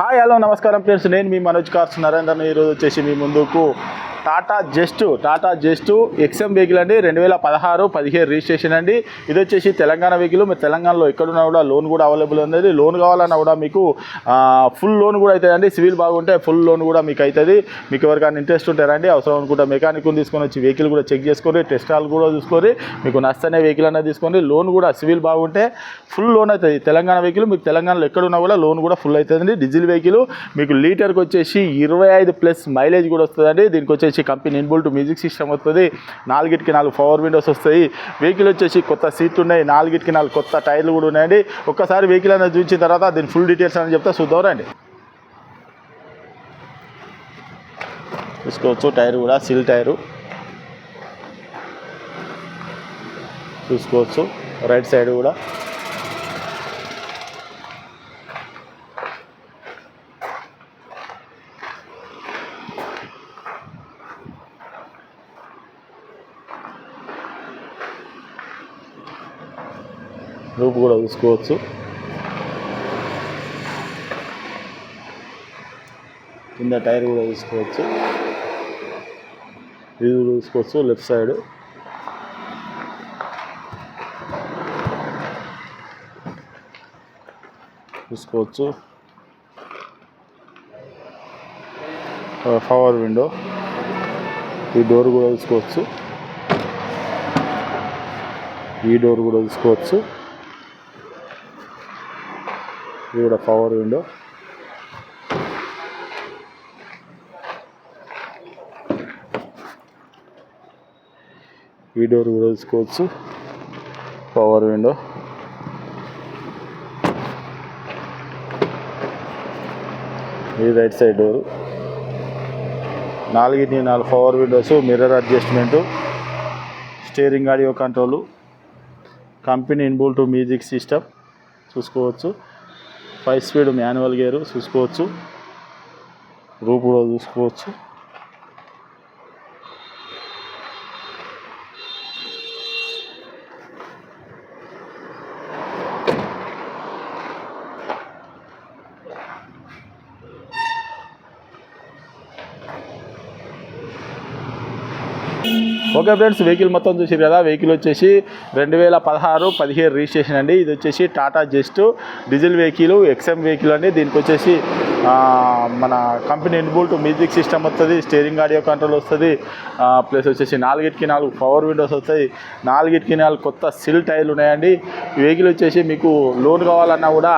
Hi hello నమస్కారం friends, నేను మీ Manoj cars Narender. ఈరోజు వచ్చేసి మీ ముందుకు టాటా జస్ట్ ఎక్స్ఎం వెహికల్ అండి. 2016-17 రిజిస్ట్రేషన్ అండి. ఇది వచ్చేసి తెలంగాణ వెహికల్. మీరు తెలంగాణలో ఎక్కడున్నా కూడా లోన్ కూడా అవైలబుల్ ఉంది. లోన్ కావాలన్నా కూడా మీకు ఫుల్ లోన్ కూడా అవుతుందండి. సివిల్ బాగుంటే ఫుల్ లోన్ కూడా మీకు అవుతుంది. మీకు ఎవరికైనా ఇంట్రెస్ట్ ఉంటారండి, అవసరం అనుకుంటే మెకానిక్ తీసుకొని వచ్చి వెహికల్ కూడా చెక్ చేసుకొని టెస్ట్ కాల్ కూడా చూసుకొని మీకు నచ్చనే వెహికల్ అనేది తీసుకొని లోన్ కూడా సివిల్ బాగుంటే ఫుల్ లోన్ అవుతుంది. తెలంగాణ వెహికల్ మీకు తెలంగాణలో ఎక్కడున్నా కూడా లోన్ కూడా ఫుల్ అవుతుందండి. డీజిల్ వెహికల్ మీకు లీటర్కి వచ్చేసి 25+ మైలేజ్ కూడా వస్తుందండి. దీనికి వచ్చేసి కంపెనీ ఇన్బుల్ట్ మ్యూజిక్ సిస్టమ్ వస్తుంది. 4కి 4 పవర్ విండోస్ వస్తాయి. వెహికల్ వచ్చేసి కొత్త సీట్లు ఉన్నాయి. 4కి 4 కొత్త టైర్లు కూడా ఉన్నాయండి. ఒక్కసారి వెహికల్ అనేది చూసిన తర్వాత దీని ఫుల్ డీటెయిల్స్ అని చెప్తా చూద్దాం రండి. చూసుకోవచ్చు, టైర్ కూడా సిల్ టైరు చూసుకోవచ్చు. రైట్ సైడ్ కూడా రూపు కూడా చూసుకోవచ్చు. కింద టైర్ కూడా చూసుకోవచ్చు. ఇది కూడా చూసుకోవచ్చు. లెఫ్ట్ సైడ్ చూసుకోవచ్చు. పవర్ విండో, ఈ డోర్ కూడా చూసుకోవచ్చు. ఈ డోర్ కూడా చూసుకోవచ్చు. ఇది కూడా పవర్ విండో. ఈ డోర్ కూడా చూసుకోవచ్చు. Power window. ఇది రైట్ సైడ్ డోరు. 4కి 4 power Windows, mirror adjustment, steering audio control, company inbuilt music system చూసుకోవచ్చు. 5 స్పీడ్ మాన్యువల్ గేరు చూసుకోవచ్చు. రూపు కూడా చూసుకోవచ్చు. ఓకే ఫ్రెండ్స్, వెహికల్ మొత్తం చూసారు కదా. వెహికల్ వచ్చేసి 2016-17 రిజిస్ట్రేషన్ అండి. ఇది వచ్చేసి Tata just diesel vehicle, XM vehicle అండి. దీనికి వచ్చేసి మన కంపెనీ ఇన్బుల్ట్ మ్యూజిక్ సిస్టమ్ వస్తుంది. స్టీరింగ్ ఆడియో కంట్రోల్ వస్తుంది. ప్లస్ వచ్చేసి 4కి 4 పవర్ విండోస్ వస్తాయి. 4కి 4 కొత్త సిల్ టైర్లు ఉన్నాయండి. ఈ వెహికల్ వచ్చేసి మీకు లోన్ కావాలన్నా కూడా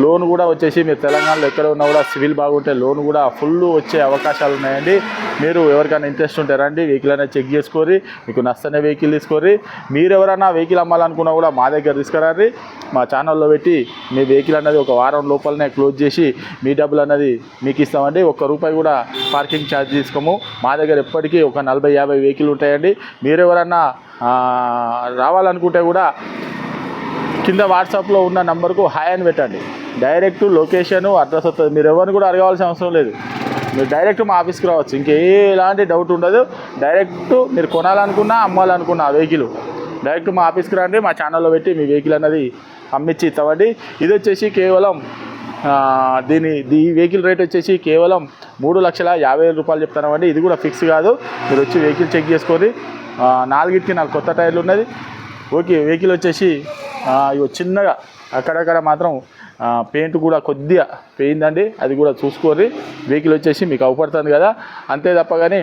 లోన్ కూడా వచ్చేసి మీరు తెలంగాణలో ఎక్కడ ఉన్నా కూడా సివిల్ బాగుంటే లోన్ కూడా ఫుల్ వచ్చే అవకాశాలు ఉన్నాయండి. మీరు ఎవరికైనా ఇంట్రెస్ట్ ఉంటారండి, వెహికల్ అనేది చెక్ చేసుకోరి, మీకు నచ్చనే వెహికల్ తీసుకోరి. మీరు ఎవరైనా వెహికల్ అమ్మాలనుకున్నా కూడా మా దగ్గర తీసుకురండి. మా ఛానల్లో పెట్టి మీ వెహికల్ అనేది ఒక వారం లోపలనే క్లోజ్ చేసి మీ డబ్బులు అన్నది మీకు ఇస్తామండి. ₹1 కూడా పార్కింగ్ ఛార్జ్ తీసుకోము. మా దగ్గర ఎప్పటికీ ఒక 40-50 వెహికల్ ఉంటాయండి. మీరు ఎవరన్నా రావాలనుకుంటే కూడా కింద వాట్సాప్లో ఉన్న నంబర్కు హాయ్ అని పెట్టండి. డైరెక్ట్ లొకేషను అడ్రస్ వస్తుంది. మీరు ఎవరిని కూడా అడగాల్సిన అవసరం లేదు. మీరు డైరెక్ట్ మా ఆఫీస్కి రావచ్చు. ఎలాంటి డౌట్ ఉండదు. డైరెక్ట్ మీరు కొనాలనుకున్నా అమ్మాలనుకున్నా వెహికల్ డైరెక్ట్ మా ఆఫీస్కి రండి. మా ఛానల్లో పెట్టి మీ వెహికల్ అన్నది అమ్మిచ్చి ఇస్తామండి. ఇది వచ్చేసి కేవలం ఈ వెహికల్ రేట్ వచ్చేసి కేవలం ₹3,50,000 చెప్తామండి. ఇది కూడా ఫిక్స్ కాదు. మీరు వచ్చి వెహికల్ చెక్ చేసుకొని 4కి 4 కొత్త టైర్లు ఉన్నది. ఓకే, వెహికల్ వచ్చేసి చిన్నగా అక్కడక్కడ మాత్రం పెయింట్ కూడా కొద్దిగా పోయిందండి. అది కూడా చూసుకోరి. వెహికల్ వచ్చేసి మీకు అవపడుతుంది కదా, అంతే తప్ప కానీ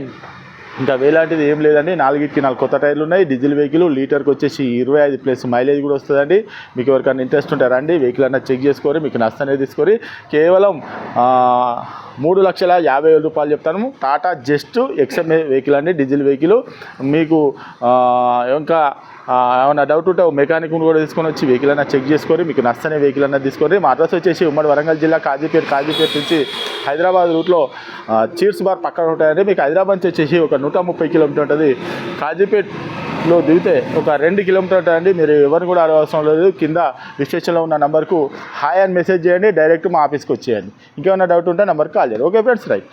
ఇంకా వేలాంటిది ఏం లేదండి. 4కి 4 కొత్త టైర్లు ఉన్నాయి. డీజిల్ వెహికల్ లీటర్కి వచ్చేసి 25+ మైలేజ్ కూడా వస్తుందండి. మీకు ఎవరికైనా ఇంట్రెస్ట్ ఉంటారండి, వెహికల్ అన్నది చెక్ చేసుకొని మీకు నచ్చనే తీసుకొని కేవలం ₹3,50,000 చెప్తాను. టాటా జస్ట్ ఎక్స్ఎం వెహికల్ అండి, డీజిల్ వెహికల్. మీకు ఇంకా ఏమన్నా డౌట్ ఉంటే మెకానిక్ కూడా తీసుకొని వచ్చి వెహికల్ అన్న చెక్ చేసుకొని మీకు నచ్చనే వెహికల్ అన్నది తీసుకొని. మా అడ్రస్ వచ్చేసి ఉమ్మడి వరంగల్ జిల్లా కాజీపేట నుంచి హైదరాబాద్ రూట్లో చీర్స్ బార్ పక్కన ఉంటాయండి. మీకు హైదరాబాద్ నుంచి వచ్చేసి ఒక 130 కిలోమీటర్ ఉంటుంది. కాజీపేటలో దిగితే ఒక 2 కిలోమీటర్ ఉంటుందండి. మీరు ఎవరిని కూడా అడగవసరం లేదు. కింద డిస్క్రిప్షన్లో ఉన్న నెంబర్కు హాయ్ అని మెసేజ్ చేయండి. డైరెక్ట్ మా ఆఫీస్కి వచ్చేయండి. ఇంకేమైనా డౌట్ ఉంటే నెంబర్కి కాల్ చేయండి. Okay friends, right.